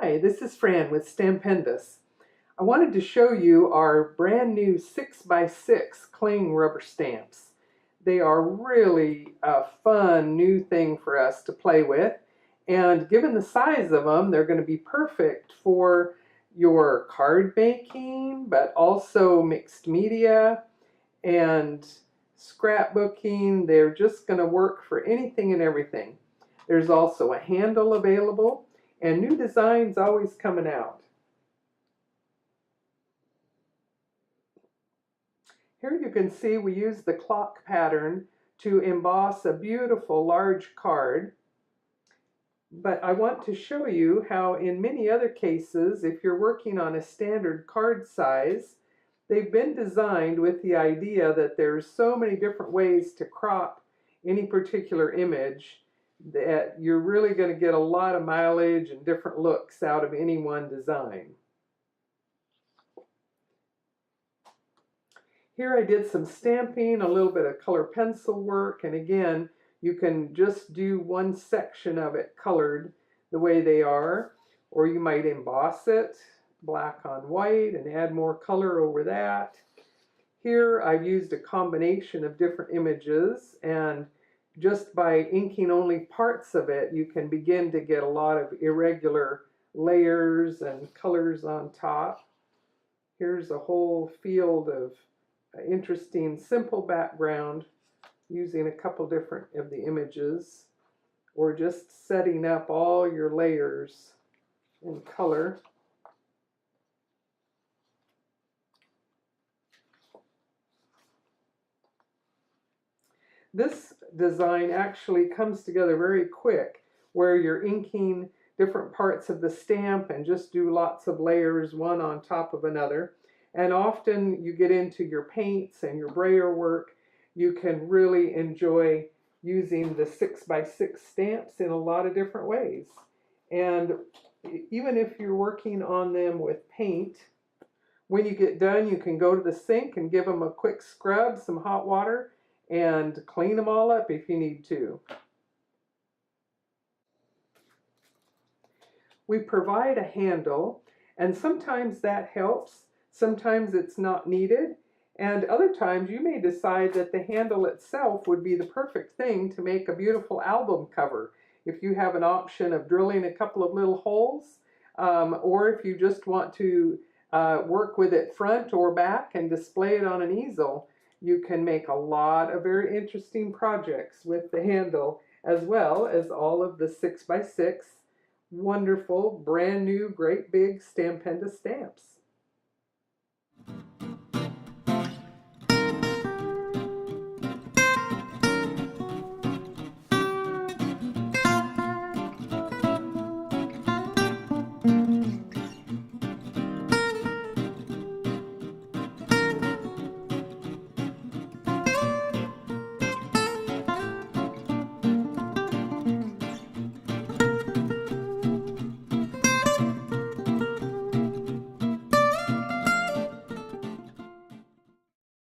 Hi, this is Fran with Stampendous. I wanted to show you our brand new 6x6 cling rubber stamps. They are really a fun new thing for us to play with, and given the size of them, they're going to be perfect for your card making, but also mixed media and scrapbooking. They're just going to work for anything and everything. There's also a handle available, and new designs always coming out. Here you can see we use the clock pattern to emboss a beautiful large card. But I want to show you how in many other cases, if you're working on a standard card size, they've been designed with the idea that there's so many different ways to crop any particular image that you're really going to get a lot of mileage and different looks out of any one design. Here I did some stamping, a little bit of color pencil work, and again, you can just do one section of it colored the way they are, or you might emboss it black on white and add more color over that. Here I've used a combination of different images, and just by inking only parts of it, you can begin to get a lot of irregular layers and colors on top. Here's a whole field of interesting simple background using a couple different of the images, or just setting up all your layers in color. This design actually comes together very quick, where you're inking different parts of the stamp and just do lots of layers one on top of another. And often you get into your paints and your brayer work, you can really enjoy using the 6x6 stamps in a lot of different ways. And even if you're working on them with paint, when you get done, you can go to the sink and give them a quick scrub, some hot water, and clean them all up if you need to. We provide a handle, and sometimes that helps. Sometimes it's not needed, and other times you may decide that the handle itself would be the perfect thing to make a beautiful album cover. If you have an option of drilling a couple of little holes, or if you just want to work with it front or back and display it on an easel, you can make a lot of very interesting projects with the handle, as well as all of the 6x6 wonderful, brand new, great big Stampendous stamps.